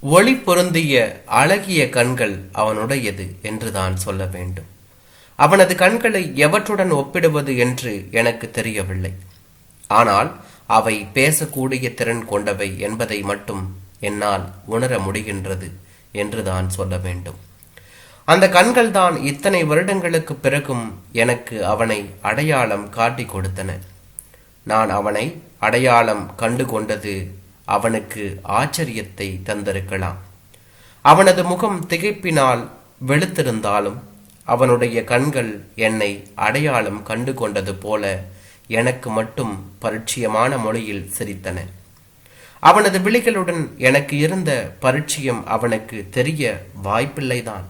ஒளி பொருந்திய அழகிய கண்கள் அவனுடையது என்றுதான் சொல்ல வேண்டும். அவனது கண்களை எவற்றுடன் ஒப்பிடுவது என்று எனக்கு தெரியவில்லை. ஆனால் அவை பேசக்கூடிய திறன் கொண்டவை என்பதை மட்டும் என்னால் உணர முடிகின்றது என்றுதான் சொல்ல வேண்டும். அந்த கண்கள் தான் இத்தனை வருடங்களுக்கு பிறகும் எனக்கு அவனை அடையாளம் காட்டி கொடுத்தன. நான் அவனை அடையாளம் கண்டு கொண்டது அவனுக்கு ஆச்சரியத்தை தந்திருக்கலாம். அவனது முகம் திகைப்பினால் வெளுத்திருந்தாலும் அவனுடைய கண்கள் என்னை அடையாளம் கண்டு கொண்டது போல எனக்கு மட்டும் பரிட்சியமான மொழியில் சிரித்தன. அவனது விழிகளுடன் எனக்கு இருந்த பரிட்சியம் அவனுக்கு தெரிய வாய்ப்பில்லைதான்.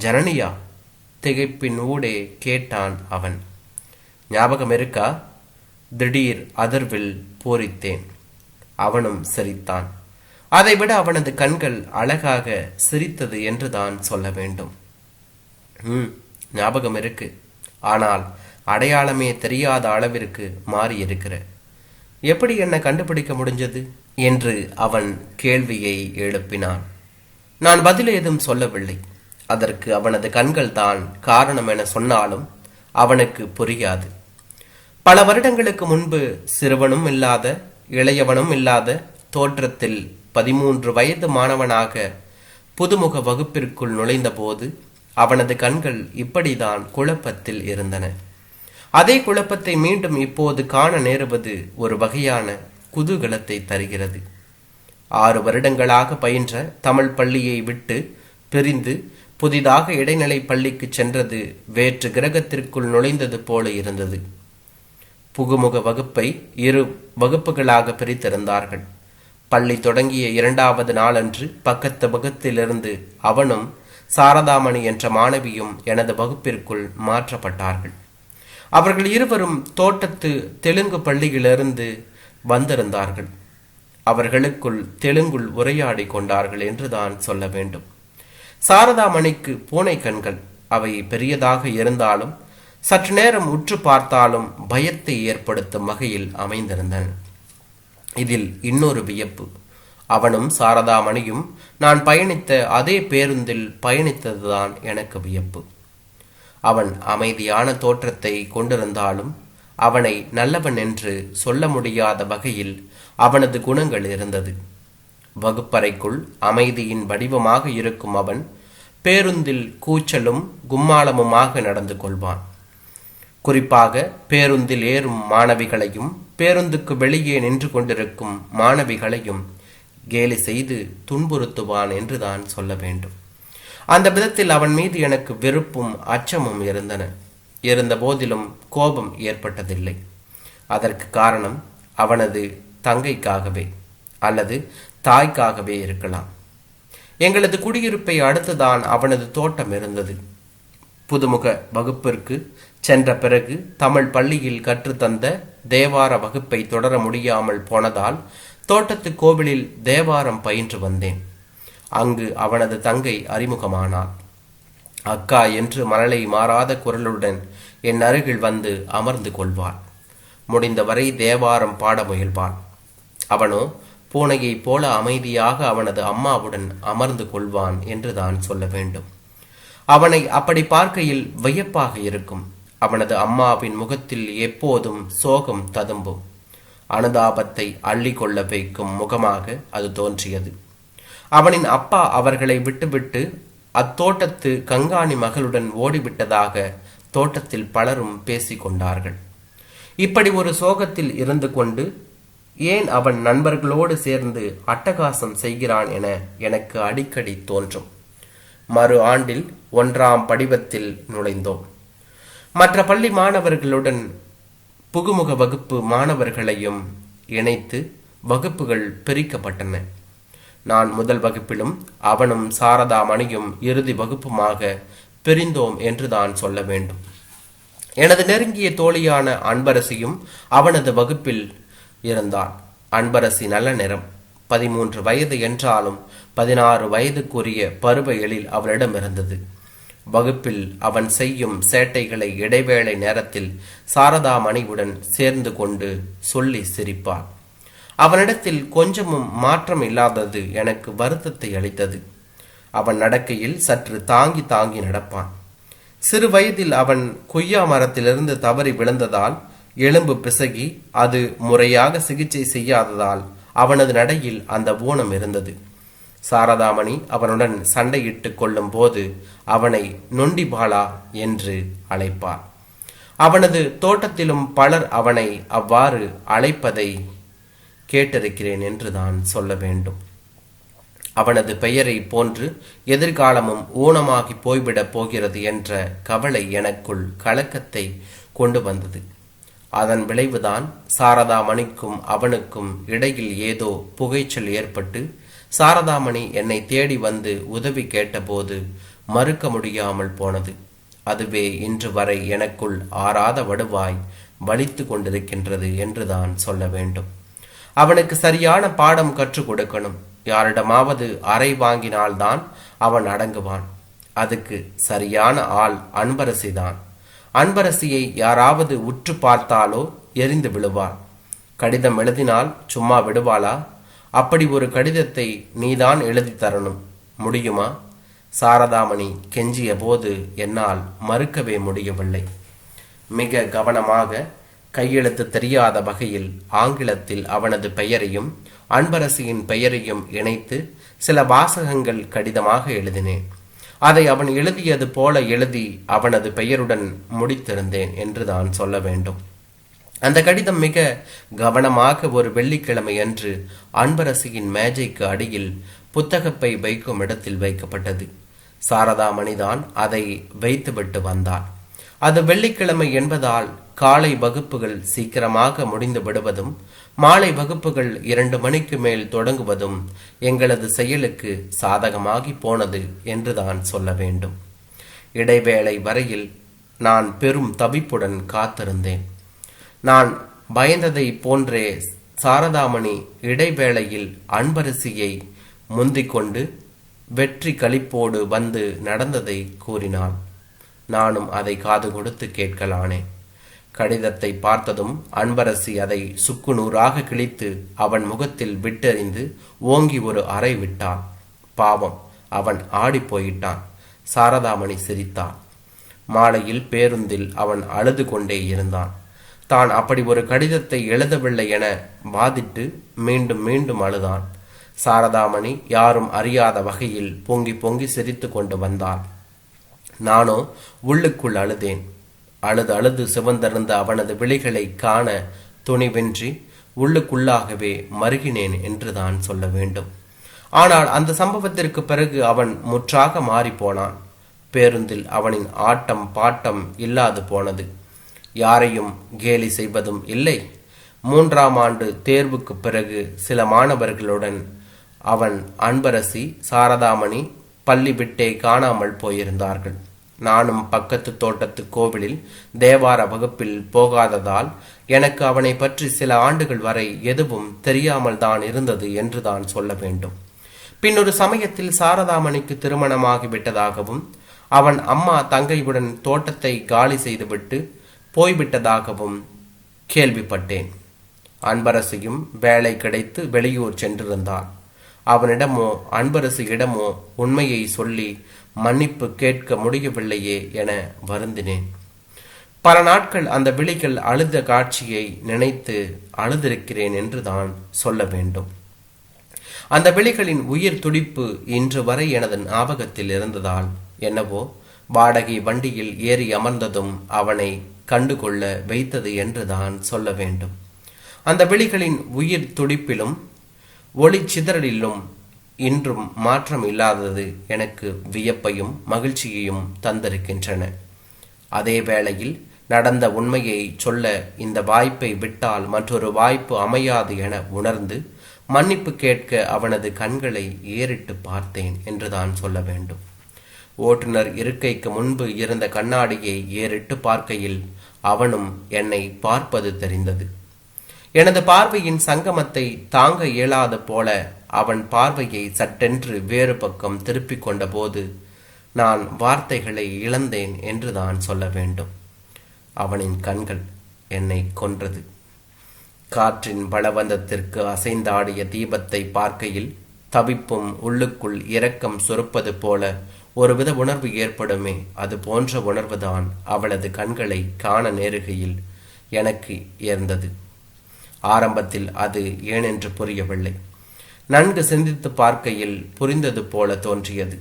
ஜனனியா? திகைப்பின் ஊடே கேட்டான் அவன். ஞாபகம் இருக்கா? திடீர் அதிர்வில் பூரித்தேன். அவனும் சிரித்தான். அதைவிட அவனது கண்கள் அழகாக சிரித்தது என்றுதான் சொல்ல வேண்டும். ஞாபகம் இருக்கு. ஆனால் அடையாளமே தெரியாத அளவிற்கு மாறி இருக்கிற. எப்படி என்ன கண்டுபிடிக்க முடிஞ்சது என்று அவன் கேள்வியை எழுப்பினான். நான் பதில் ஏதும் சொல்லவில்லை. அதற்கு அவனது கண்கள் தான் காரணம் என சொன்னாலும் அவனுக்கு புரியாது. பல வருடங்களுக்கு முன்பு சிறுவனும் இல்லாத இளையவனும் இல்லாத தோற்றத்தில் 13 வயது மாணவனாக புதுமுக வகுப்பிற்குள் நுழைந்த போது அவனது கண்கள் இப்படிதான் குழப்பத்தில் இருந்தன. அதே குழப்பத்தை மீண்டும் இப்போது காண நேருவது ஒரு வகையான குதூகலத்தை தருகிறது. 6 வருடங்களாக பயின்ற தமிழ் பள்ளியை விட்டு பிரிந்து புதிதாக இடைநிலை பள்ளிக்கு சென்றது வேற்று கிரகத்திற்குள் நுழைந்தது போல இருந்தது. புகுமுக வகுப்பை 2 வகுப்புகளாக பிரித்திருந்தார்கள். பள்ளி தொடங்கிய 2வது நாளன்று பக்கத்து வகுப்பிலிருந்து அவனும் சாரதாமணி என்ற மாணவியும் எனது வகுப்பிற்குள் மாற்றப்பட்டார்கள். அவர்கள் இருவரும் தோட்டத்து தெலுங்கு பள்ளியிலிருந்து வந்திருந்தார்கள். அவர்களுக்குள் தெலுங்குள் உரையாடி கொண்டார்கள் என்றுதான் சொல்ல வேண்டும். சாரதாமணிக்கு பூனை கண்கள். அவை பெரியதாக இருந்தாலும் சற்று நேரம் உற்று பார்த்தாலும் பயத்தை ஏற்படுத்தும் வகையில் அமைந்திருந்தன. இதில் இன்னொரு வியப்பு. அவனும் சாரதாமணியும் நான் பயணித்த அதே பேருந்தில் பயணித்ததுதான் எனக்கு வியப்பு. அவன் அமைதியான தோற்றத்தை கொண்டிருந்தாலும் அவனை நல்லவன் என்று சொல்ல முடியாத வகையில் அவனது குணங்கள் இருந்தது. வகுப்பறைக்குள் அமைதியின் வடிவமாக இருக்கும் அவன் பேருந்தில் கூச்சலும் கும்மாளமுமாக நடந்து கொள்வான். குறிப்பாக பேருந்தில் ஏறும் மாணவிகளையும் பேருந்துக்கு வெளியே நின்று கொண்டிருக்கும் மாணவிகளையும் கேலி செய்து துன்புறுத்துவான் என்றுதான் சொல்ல வேண்டும். அந்த விதத்தில் அவன் மீது எனக்கு வெறுப்பும் அச்சமும் இருந்த போதிலும் கோபம் ஏற்பட்டதில்லை. அதற்கு காரணம் அவனது தங்கைக்காகவே அல்லது தாய்க்காகவே இருக்கலாம். எங்களது குடியிருப்பை அடுத்துதான் அவனது தோட்டம் இருந்தது. புதுமுக வகுப்பிற்கு சென்ற பிறகு தமிழ் பள்ளியில் கற்றுத்தந்த தேவார வகுப்பை தொடர முடியாமல் போனதால் தோட்டத்து கோவிலில் தேவாரம் பயின்று வந்தேன். அங்கு அவனது தங்கை அறிமுகமானாள். அக்கா என்று மழலை மாறாத குரலுடன் என் அருகில் வந்து அமர்ந்து கொள்வாள். முடிந்தவரை தேவாரம் பாட முயல்வாள். அவனோ பூனையைப் போல அமைதியாக அவனது அம்மாவுடன் அமர்ந்து கொள்வான் என்றுதான் சொல்ல வேண்டும். அவனை அப்படி பார்க்கையில் வியப்பாக இருக்கும். அவனது அம்மாவின் முகத்தில் எப்போதும் சோகம் ததும்பும். அனுதாபத்தை அள்ளி கொள்ள வைக்கும் முகமாக அது தோன்றியது. அவனின் அப்பா அவர்களை விட்டுவிட்டு அத்தோட்டத்து கங்காணி மகளுடன் ஓடிவிட்டதாக தோட்டத்தில் பலரும் பேசிக்கொண்டார்கள். இப்படி ஒரு சோகத்தில் இருந்து கொண்டு ஏன் அவன் நண்பர்களோடு சேர்ந்து அட்டகாசம் செய்கிறான் என எனக்கு அடிக்கடி தோன்றும். மறு ஆண்டில் 1ஆம் படிவத்தில் நுழைந்தோம். மற்ற பள்ளி மாணவர்களுடன் புகுமுக வகுப்பு மாணவர்களையும் இணைத்து வகுப்புகள் பிரிக்கப்பட்டன. நான் முதல் வகுப்பிலும் அவனும் சாரதாமணியும் இறுதி வகுப்புமாக பிரிந்தோம் என்றுதான் சொல்ல வேண்டும். எனது நெருங்கிய தோழியான அன்பரசியும் அவனது வகுப்பில் இருந்தாள். அன்பரசி நல்ல நிறம், 13 வயது என்றாலும் 16 வயதுக்குரிய பருவ எழில் அவளிடம் இருந்தது. வகுப்பில் அவன் செய்யும் சேட்டைகளை இடைவேளை நேரத்தில் சாரதாமணியுடன் சேர்ந்து கொண்டு சொல்லி சிரிப்பாள். அவனிடத்தில் கொஞ்சமும் மாற்றம் இல்லாதது எனக்கு வருத்தத்தை அளித்தது. அவன் நடக்கையில் சற்று தாங்கி தாங்கி நடப்பான். சிறு வயதில் அவன் கொய்யா மரத்திலிருந்து தவறி விழுந்ததால் எலும்பு பிசகி அது முறையாக சிகிச்சை செய்யாததால் அவனது நடையில் அந்த ஊனம் இருந்தது. சாரதாமணி அவனுடன் சண்டையிட்டு கொள்ளும் போது அவனை நொண்டிபாலா என்று அழைப்பார். அவனது தோட்டத்திலும் பலர் அவனை அவ்வாறு அழைப்பதை கேட்டிருக்கிறேன் என்று தான் சொல்ல வேண்டும். அவனது பெயரை போன்று எதிர்காலமும் ஊனமாகி போய்விடப் போகிறது என்ற கவலை எனக்குள் கலக்கத்தை கொண்டு வந்தது. அதன் விளைவுதான் சாரதாமணிக்கும் அவனுக்கும் இடையில் ஏதோ புகைச்சல் ஏற்பட்டு சாரதாமணி என்னை தேடி வந்து உதவி கேட்டபோது மறுக்க முடியாமல் போனது. அதுவே இன்று வரை எனக்குள் ஆறாத வடுவாய் வலித்து கொண்டிருக்கின்றது என்றுதான் சொல்ல வேண்டும். அவனுக்கு சரியான பாடம் கற்றுக் கொடுக்கணும். யாரிடமாவது அறை வாங்கினால்தான் அவன் அடங்குவான். அதுக்கு சரியான ஆள் அன்பரசிதான். அன்பரசியை யாராவது உற்று பார்த்தாலோ எரிந்து விழுவாள். கடிதம் எழுதினால் சும்மா விடுவாளா? அப்படி ஒரு கடிதத்தை நீதான் எழுதி தரணும். முடியுமா? சாரதாமணி கெஞ்சிய போது என்னால் மறுக்கவே முடியவில்லை. மிக கவனமாக கையெழுத்து தெரியாத வகையில் ஆங்கிலத்தில் அவனது பெயரையும் அன்பரசியின் பெயரையும் இணைத்து சில வாசகங்கள் கடிதமாக எழுதினேன். அதை அவன் எழுதியது போல எழுதி அவனது பெயருடன் முடித்திருந்தேன் என்றுதான் சொல்ல வேண்டும். அந்த கடிதம் மிக கவனமாக ஒரு வெள்ளிக்கிழமை அன்று அன்பரசியின் மேஜைக்கு அடியில் புத்தகப்பை வைக்கும் இடத்தில் வைக்கப்பட்டது. சாரதாமணிதான் அதை வைத்துவிட்டு வந்தாள். அது வெள்ளிக்கிழமை என்பதால் காலை வகுப்புகள் சீக்கிரமாக முடிந்து விடுவதும் மாலை வகுப்புகள் 2 மணிக்கு மேல் தொடங்குவதும் எங்களது செயலுக்கு சாதகமாகி போனது என்றுதான் சொல்ல வேண்டும். இடைவேளை வரையில் நான் பெரும் தவிப்புடன் காத்திருந்தேன். நான் பயந்ததை போன்றே சாரதாமணி இடைவேளையில் அன்பரசியை முந்திக்கொண்டு வெற்றி களிப்போடு வந்து நடந்ததை கூறினாள். நானும் அதை காது கொடுத்து கேட்கலானேன். கடிதத்தை பார்த்ததும் அன்பரசி அதை சுக்குநூறாக கிழித்து அவன் முகத்தில் விட்டெறிந்து ஓங்கி ஒரு அறை விட்டாள். பாவம், அவன் ஆடி போயிட்டான். சாரதாமணி சிரித்தாள். மாலையில் பேருந்தில் அவன் அழுது கொண்டே இருந்தான். தான் அப்படி ஒரு கடிதத்தை எழுதவில்லை என வாதிட்டு மீண்டும் மீண்டும் அழுதான். சாரதாமணி யாரும் அறியாத வகையில் பொங்கி பொங்கி சிரித்து கொண்டு வந்தாள். நானோ உள்ளுக்குள் அழுதேன். அழுது அழுது சிவந்திருந்த அவனது விழிகளை காண துணிவின்றி உள்ளுக்குள்ளாகவே மருகினேன் என்றுதான் சொல்ல வேண்டும். ஆனால் அந்த சம்பவத்திற்கு பிறகு அவன் முற்றாக மாறிப்போனான். பேருந்தில் அவனின் ஆட்டம் பாட்டம் இல்லாது போனது. யாரையும் கேலி செய்வதும் இல்லை. 3ஆம் ஆண்டு தேர்வுக்கு பிறகு சில மாணவர்களுடன் அவன் அன்பரசி சாரதாமணி பள்ளி விட்டே காணாமல் போயிருந்தார்கள். நானும் பக்கத்து தோட்டத்து கோவிலில் தேவார வகுப்பில் போகாததால் எனக்கு அவனை பற்றி சில ஆண்டுகள் வரை எதுவும் தெரியாமல் தான் இருந்தது என்றுதான் சொல்ல வேண்டும். பின்னொரு சமயத்தில் சாரதாமணிக்கு திருமணமாகிவிட்டதாகவும் அவன் அம்மா தங்கையுடன் தோட்டத்தை காலி செய்துவிட்டு போய்விட்டதாகவும் கேள்விப்பட்டேன். அன்பரசியும் வேலை கிடைத்து வெளியூர் சென்றிருந்தாள். அவனிடமோ அன்பரசியிடமோ உண்மையை சொல்லி மன்னிப்பு கேட்க முடியவில்லையே என வருந்தினேன். பல நாட்கள் அந்த விழிகள் அழுத காட்சியை நினைத்து அழுதிருக்கிறேன் என்று தான் சொல்ல வேண்டும். அந்த விழிகளின் உயிர் துடிப்பு இன்று வரை எனது ஞாபகத்தில் இருந்ததால் என்னவோ வாடகை வண்டியில் ஏறி அமர்ந்ததும் அவனை கண்டுகொள்ள வைத்தது என்றுதான் சொல்ல வேண்டும். அந்த விழிகளின் உயிர் துடிப்பிலும் ஒளி சிதறலிலும் இன்றும் மாற்றம் இல்லாதது எனக்கு வியப்பையும் மகிழ்ச்சியையும் தந்திருக்கின்றன. அதே வேளையில் நடந்த உண்மையை சொல்ல இந்த வாய்ப்பை விட்டால் மற்றொரு வாய்ப்பு அமையாது என உணர்ந்து மன்னிப்பு கேட்க அவனது கண்களை ஏறிட்டு பார்த்தேன் என்றுதான் சொல்ல வேண்டும். ஓட்டுநர் இருக்கைக்கு முன்பு இருந்த கண்ணாடியை ஏறிட்டு பார்க்கையில் அவனும் என்னை பார்ப்பது தெரிந்தது. எனது பார்வையின் சங்கமத்தை தாங்க இயலாத போல அவன் பார்வையை சட்டென்று வேறு பக்கம் திருப்பிக் கொண்ட போது நான் வார்த்தைகளை இழந்தேன் என்றுதான் சொல்ல வேண்டும். அவனின் கண்கள் என்னை கொன்றது. காற்றின் பலவந்தத்திற்கு அசைந்தாடிய தீபத்தை பார்க்கையில் தவிப்பும் உள்ளுக்குள் இரக்கம் சுரப்பது போல ஒருவித உணர்வு ஏற்படுமே, அது போன்ற உணர்வுதான் அவளது கண்களை காண நேருகையில் எனக்கு ஏர்ந்தது. ஆரம்பத்தில் அது ஏனென்று புரியவில்லை. நன்கு சிந்தித்து பார்க்கையில் புரிந்தது போல தோன்றியது.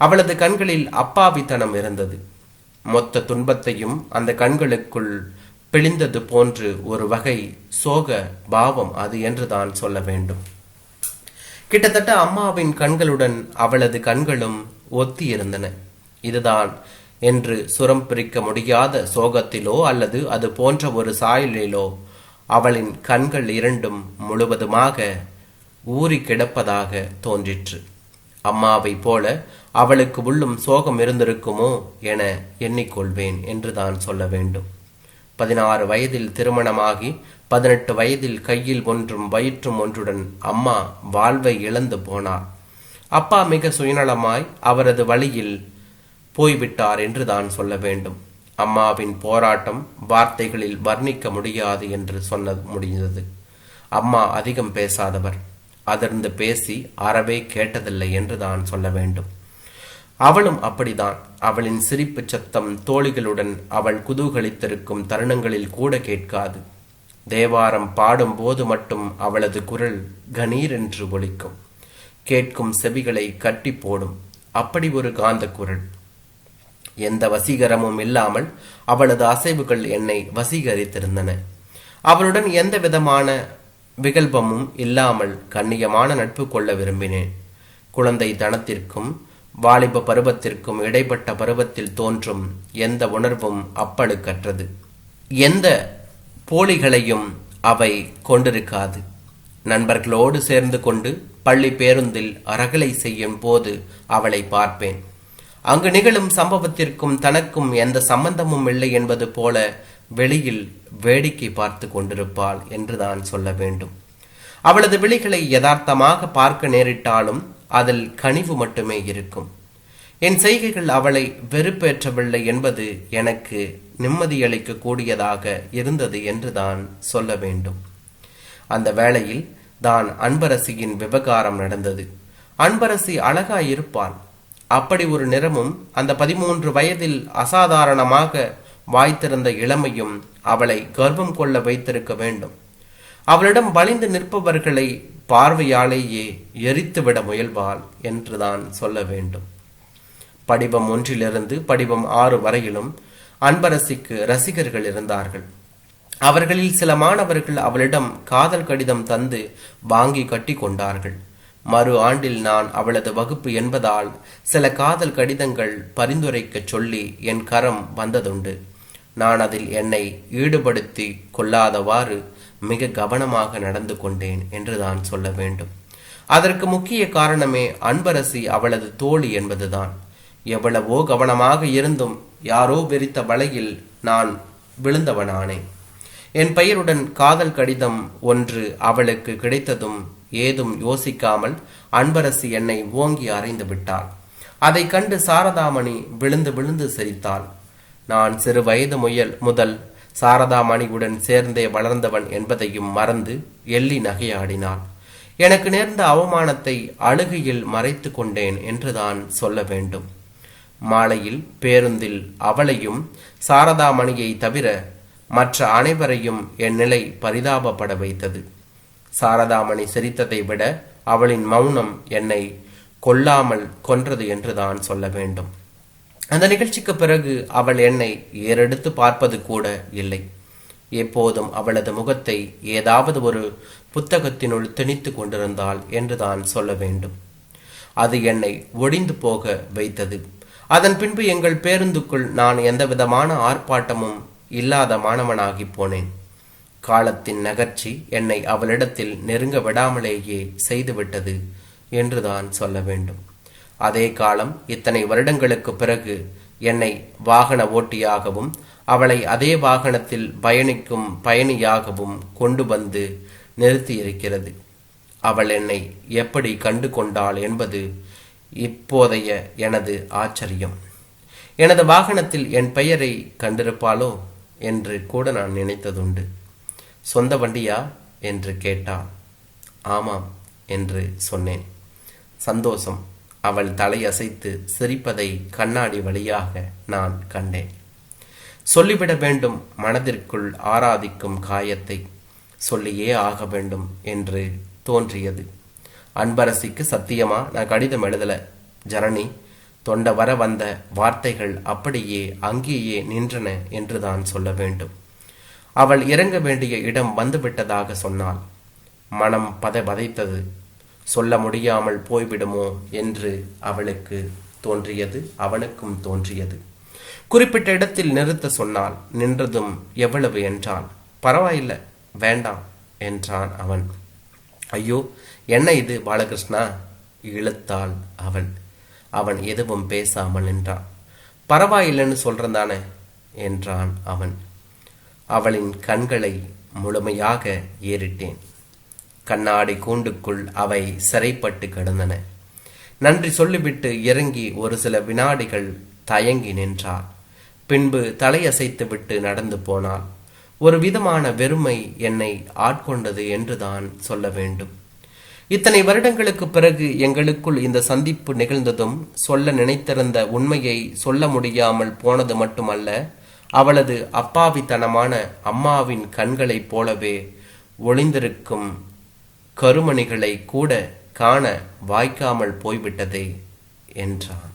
அவளது கண்களில் அப்பாவித்தனம் இருந்தது. மொத்த துன்பத்தையும் அந்த கண்களுக்குள் பிழிந்தது போன்று ஒரு வகை சோக பாவம் அது என்றுதான் சொல்ல வேண்டும். கிட்டத்தட்ட அம்மாவின் கண்களுடன் அவளது கண்களும் ஒத்தி இருந்தன. இதுதான் என்று சுரம் பிரிக்க முடியாத சோகத்திலோ அல்லது அது போன்ற ஒரு சாயலிலோ அவளின் கண்கள் இரண்டும் முழுவதுமாக ஊறி கிடப்பதாக தோன்றிற்று. அம்மாவை போல அவளுக்கு உள்ளும் சோகம் இருந்திருக்குமோ என எண்ணிக்கொள்வேன் என்றுதான் சொல்ல வேண்டும். 16 வயதில் திருமணமாகி 18 வயதில் கையில் ஒன்றும் வயிற்றும் ஒன்றுடன் அம்மா வாழ்வை இழந்து போனார். அப்பா மிக சுயநலமாய் அவரது வழியில் போய்விட்டார் என்றுதான் சொல்ல வேண்டும். அம்மாவின் போராட்டம் வார்த்தைகளில் வர்ணிக்க முடியாது என்று சொல்ல முடிந்தது. அம்மா அதிகம் பேசாதவர், அதிர்ந்து பேசி அறவே கேட்டதில்லை என்றுதான் சொல்ல வேண்டும். அவளும் அப்படிதான். அவளின் சிரிப்பு சத்தம் தோழிகளுடன் அவள் குதூகலித்திருக்கும் தருணங்களில் கூட கேட்காது. தேவாரம் பாடும் போது மட்டும் அவளது குரல் கணீர் என்று ஒலிக்கும். கேட்கும் செவிகளை கட்டி போடும். அப்படி ஒரு காந்த குரல். எந்த வசீகரமும் இல்லாமல் அவளது அசைவுகள் என்னை வசீகரித்திருந்தன. அவளுடன் எந்த விதமான விகல்பமும் இல்லாமல் கண்ணியமான நட்பு கொள்ள விரும்பினேன். குழந்தை தனத்திற்கும் வாலிப பருவத்திற்கும் இடைப்பட்ட பருவத்தில் தோன்றும் எந்த உணர்வும் அப்பழுக்கற்றது. எந்த போலிகளையும் அவை கொண்டிருக்காது. நண்பர்களோடு சேர்ந்து கொண்டு பள்ளி பேருந்தில் அரகலை செய்யும் போது அவளை பார்ப்பேன். அங்கு நிகழும் சம்பவத்திற்கும் தனக்கும் எந்த சம்பந்தமும் இல்லை என்பது போல வெளியில் வேடிக்கை பார்த்து கொண்டிருப்பாள் என்றுதான் சொல்ல வேண்டும். அவளது விழிகளை யதார்த்தமாக பார்க்க நேரிட்டாலும் அதில் கனிவு மட்டுமே இருக்கும். என் செய்கைகள் அவளை வெறுப்பேற்றவில்லை என்பது எனக்கு நிம்மதியளிக்க கூடியதாக இருந்தது என்றுதான் சொல்ல வேண்டும். அந்த வேளையில் தான் அன்பரசியின் விவகாரம் நடந்தது. அன்பரசி அழகாயிருப்பாள். அப்படி ஒரு நிறமும் அந்த 13 வயதில் அசாதாரணமாக வாய்த்திருந்த இளமையும் அவளை கர்வம் கொள்ள வைத்திருக்க வேண்டும். அவளிடம் வலிந்து நிற்பவர்களை பார்வையாலேயே எரித்துவிட முயல்வாள் என்றுதான் சொல்ல வேண்டும். படிவம் 1 படிவம் 6 வரையிலும் அன்பரசிக்கு ரசிகர்கள் இருந்தார்கள். அவர்களில் சில மாணவர்கள் அவளிடம் காதல் கடிதம் தந்து வாங்கி கட்டி கொண்டார்கள். மறு ஆண்டில் நான் அவளது வகுப்பு என்பதால் சில காதல் கடிதங்கள் பரிந்துரைக்க சொல்லி என் கரம் வந்ததுண்டு. நான் அதில் என்னை ஈடுபடுத்தி கொள்ளாதவாறு மிக கவனமாக நடந்து கொண்டேன் என்றுதான் சொல்ல வேண்டும். அதற்கு முக்கிய காரணமே அன்பரசி அவளது தோழி என்பதுதான். எவ்வளவோ கவனமாக இருந்தும் யாரோ வெறித்த வலையில் நான் விழுந்தவனானேன். என் பெயருடன் காதல் கடிதம் 1 அவளுக்கு கிடைத்ததும் ஏதும் யோசிக்காமல் அன்பரசி என்னை ஓங்கி அறைந்து விட்டாள். அதை கண்டு சாரதாமணி விழுந்து விழுந்து சிரித்தாள். நான் சிறு வயது முதல் சாரதாமணியுடன் சேர்ந்தே வளர்ந்தவன் என்பதையும் மறந்து எள்ளி நகையாடினாள். எனக்கு நேர்ந்த அவமானத்தை அழுகையில் மறைத்து கொண்டேன் என்றுதான் சொல்ல வேண்டும். மாலையில் பேருந்தில் அவளையும் சாரதாமணியை தவிர மற்ற அனைவரையும் என் நிலை பரிதாபப்பட வைத்தது. சாரதாமணி சிரித்ததை விட அவளின் மௌனம் என்னை கொல்லாமல் கொன்றது என்றுதான் சொல்ல வேண்டும். அந்த நிகழ்ச்சிக்கு பிறகு அவள் என்னை ஏறெடுத்து பார்ப்பது கூட இல்லை. எப்போதும் அவளது முகத்தை ஏதாவது ஒரு புத்தகத்தினுள் திணித்து கொண்டிருந்தாள் என்றுதான் சொல்ல வேண்டும். அது என்னை ஒடிந்து போக வைத்தது. அதன் பின்பு எங்கள் பேருந்துக்குள் நான் எந்த விதமான ஆர்ப்பாட்டமும் இல்லாத மாணவனாகி போனேன். காலத்தின் நகர்ச்சி என்னை அவளிடத்தில் நெருங்க விடாமலேயே செய்துவிட்டது என்றுதான் சொல்ல வேண்டும். அதே காலம் இத்தனை வருடங்களுக்கு பிறகு என்னை வாகன ஓட்டியாகவும் அவளை அதே வாகனத்தில் பயணிக்கும் பயணியாகவும் கொண்டு வந்து நிறுத்தியிருக்கிறது. அவள் என்னை எப்படி கண்டு கொண்டாள் என்பது இப்போதைய எனது ஆச்சரியம். எனது வாகனத்தில் என் பெயரை கண்டிருப்பாளோ என்று கூட நான் நினைத்ததுண்டு. சொந்த வண்டியா என்று கேட்டாள். ஆமாம் என்று சொன்னேன். சந்தோஷம். அவள் தலையசைத்து சிரிப்பதை கண்ணாடி வழியாக நான் கண்டேன். சொல்லிவிட வேண்டும் மனதிற்குள் ஆராதிக்கும் காயத்தை, சொல்லியே ஆக வேண்டும் என்று தோன்றியது. அன்பரசிக்கு சத்தியமா நான் கடிதம் எழுதல ஜனனி. தொண்ட வர வந்த வார்த்தைகள் அப்படியே அங்கேயே நின்றன என்றுதான் சொல்ல வேண்டும். அவள் இறங்க வேண்டிய இடம் வந்துவிட்டதாக சொன்னாள். மனம் பதைத்தது. சொல்ல முடியாமல் போய்விடுமோ என்று அவளுக்கு தோன்றியது, அவனுக்கும் தோன்றியது. குறிப்பிட்ட இடத்தில் நிறுத்த சொன்னால். நின்றதும் எவ்வளவு என்றான். பரவாயில்லை, வேண்டாம் என்றான் அவன். ஐயோ, என்ன இது பாலகிருஷ்ணா? இழுத்தாள் அவள். அவன் எதுவும் பேசாமல் நின்றான். பரவாயில்லைன்னு சொல்றதானே என்றான் அவன். அவளின் கண்களை முழுமையாக ஏறிட்டேன். கண்ணாடி கூண்டுக்குள் அவை சிறைப்பட்டு கிடந்தன. நன்றி சொல்லிவிட்டு இறங்கி ஒரு சில வினாடிகள் தயங்கி நின்றாள். பின்பு தலையசைத்து விட்டு நடந்து போனாள். ஒரு விதமான வெறுமை என்னை ஆட்கொண்டது என்றுதான் சொல்ல வேண்டும். இத்தனை வருடங்களுக்கு பிறகு எங்களுக்குள் இந்த சந்திப்பு நிகழ்ந்ததும் சொல்ல நினைத்திருந்த உண்மையை சொல்ல முடியாமல் போனது மட்டுமல்ல, அவளது அப்பாவித்தனமான அம்மாவின் கண்களைப் போலவே ஒளிந்திருக்கும் கருமணிகளை கூட காண வாய்க்காமல் போய்விட்டதே என்றான்.